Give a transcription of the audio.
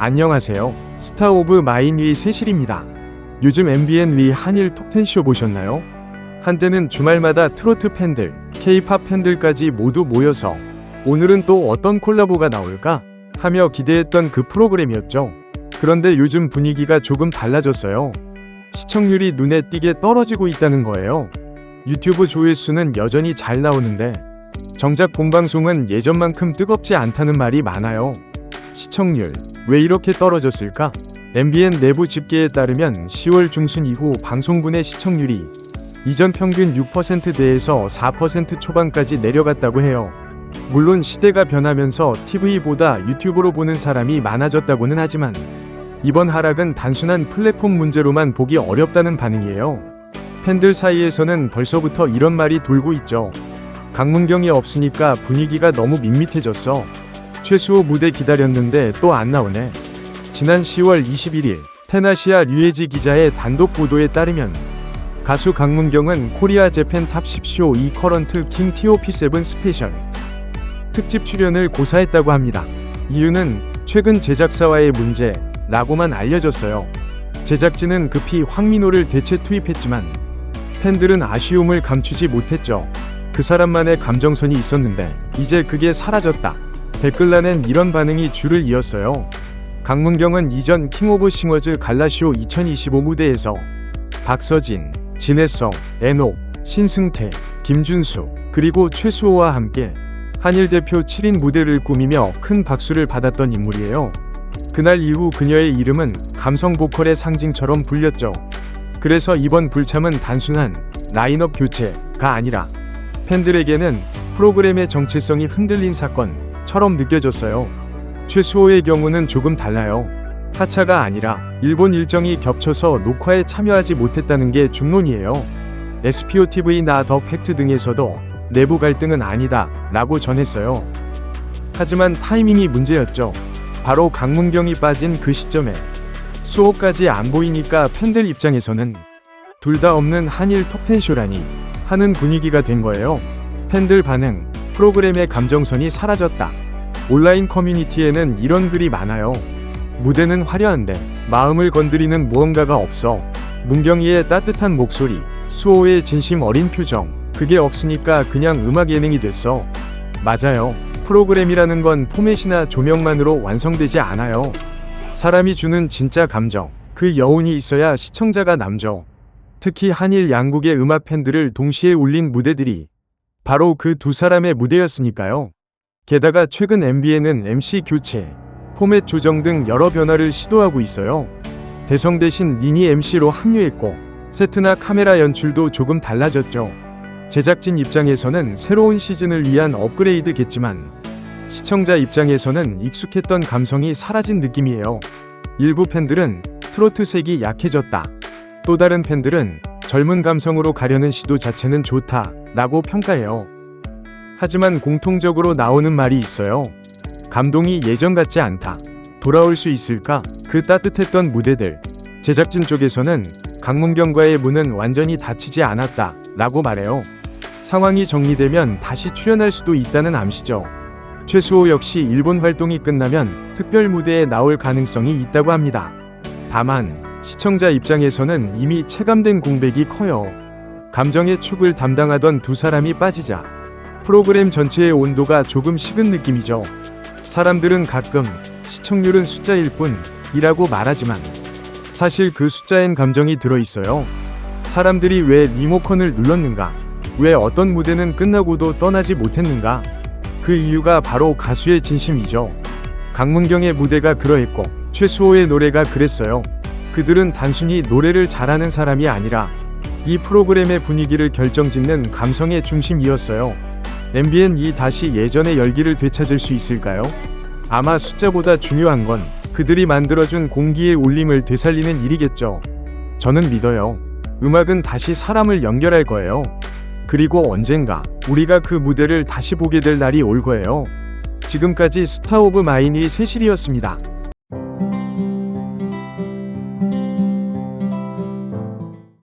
안녕하세요. 스타 오브 마인의 세실입니다. 요즘 MBN 리 한일 톱10쇼 보셨나요? 한때는 주말마다 트로트 팬들, K-팝 팬들까지 모두 모여서 오늘은 또 어떤 콜라보가 나올까? 하며 기대했던 그 프로그램이었죠. 그런데 요즘 분위기가 조금 달라졌어요. 시청률이 눈에 띄게 떨어지고 있다는 거예요. 유튜브 조회수는 여전히 잘 나오는데 정작 본방송은 예전만큼 뜨겁지 않다는 말이 많아요. 시청률, 왜 이렇게 떨어졌을까? MBN 내부 집계에 따르면 10월 중순 이후 방송분의 시청률이 이전 평균 6%대에서 4% 초반까지 내려갔다고 해요. 물론 시대가 변하면서 TV보다 유튜브로 보는 사람이 많아졌다고는 하지만 이번 하락은 단순한 플랫폼 문제로만 보기 어렵다는 반응이에요. 팬들 사이에서는 벌써부터 이런 말이 돌고 있죠. 강문경이 없으니까 분위기가 너무 밋밋해졌어. 최수호 무대 기다렸는데 또 안 나오네. 지난 10월 21일 테나시아 류에지 기자의 단독 보도에 따르면 가수 강문경은 코리아 재팬 탑 10쇼 이 커런트 킹 TOP7 스페셜 특집 출연을 고사했다고 합니다. 이유는 최근 제작사와의 문제라고만 알려졌어요. 제작진은 급히 황민호를 대체 투입했지만 팬들은 아쉬움을 감추지 못했죠. 그 사람만의 감정선이 있었는데 이제 그게 사라졌다. 댓글란엔 이런 반응이 줄을 이었어요. 강문경은 이전 킹 오브 싱어즈 갈라쇼 2025 무대에서 박서진, 진혜성, 애녹, 신승태, 김준수, 그리고 최수호와 함께 한일 대표 7인 무대를 꾸미며 큰 박수를 받았던 인물이에요. 그날 이후 그녀의 이름은 감성 보컬의 상징처럼 불렸죠. 그래서 이번 불참은 단순한 라인업 교체가 아니라 팬들에게는 프로그램의 정체성이 흔들린 사건처럼 느껴졌어요. 최수호의 경우는 조금 달라요. 하차가 아니라 일본 일정이 겹쳐서 녹화에 참여하지 못했다는 게 중론이에요. SPOTV 나 더 팩트 등에서도 내부 갈등은 아니다 라고 전했어요. 하지만 타이밍이 문제였죠. 바로 강문경이 빠진 그 시점에 수호까지 안 보이니까 팬들 입장에서는 둘 다 없는 한일 톱10쇼라니 하는 분위기가 된 거예요. 팬들 반응, 프로그램의 감정선이 사라졌다. 온라인 커뮤니티에는 이런 글이 많아요. 무대는 화려한데 마음을 건드리는 무언가가 없어. 문경이의 따뜻한 목소리, 수호의 진심 어린 표정, 그게 없으니까 그냥 음악 예능이 됐어. 맞아요. 프로그램이라는 건 포맷이나 조명만으로 완성되지 않아요. 사람이 주는 진짜 감정, 그 여운이 있어야 시청자가 남죠. 특히 한일 양국의 음악 팬들을 동시에 울린 무대들이 바로 그 두 사람의 무대였으니까요. 게다가 최근 MBN은 MC 교체, 포맷 조정 등 여러 변화를 시도하고 있어요. 대성 대신 니니 MC로 합류했고 세트나 카메라 연출도 조금 달라졌죠. 제작진 입장에서는 새로운 시즌을 위한 업그레이드겠지만 시청자 입장에서는 익숙했던 감성이 사라진 느낌이에요. 일부 팬들은 트로트 색이 약해졌다. 또 다른 팬들은 젊은 감성으로 가려는 시도 자체는 좋다 라고 평가해요. 하지만 공통적으로 나오는 말이 있어요. 감동이 예전 같지 않다. 돌아올 수 있을까? 그 따뜻했던 무대들. 제작진 쪽에서는 강문경과의 문은 완전히 닫히지 않았다 라고 말해요. 상황이 정리되면 다시 출연할 수도 있다는 암시죠. 최수호 역시 일본 활동이 끝나면 특별 무대에 나올 가능성이 있다고 합니다. 다만 시청자 입장에서는 이미 체감된 공백이 커요. 감정의 축을 담당하던 두 사람이 빠지자 프로그램 전체의 온도가 조금 식은 느낌이죠. 사람들은 가끔 시청률은 숫자일 뿐이라고 말하지만 사실 그 숫자엔 감정이 들어있어요. 사람들이 왜 리모컨을 눌렀는가? 왜 어떤 무대는 끝나고도 떠나지 못했는가? 그 이유가 바로 가수의 진심이죠. 강문경의 무대가 그러했고 최수호의 노래가 그랬어요. 그들은 단순히 노래를 잘하는 사람이 아니라 이 프로그램의 분위기를 결정짓는 감성의 중심이었어요. MBN이 다시 예전의 열기를 되찾을 수 있을까요? 아마 숫자보다 중요한 건 그들이 만들어준 공기의 울림을 되살리는 일이겠죠. 저는 믿어요. 음악은 다시 사람을 연결할 거예요. 그리고 언젠가 우리가 그 무대를 다시 보게 될 날이 올 거예요. 지금까지 스타 오브 마인의 세실이었습니다.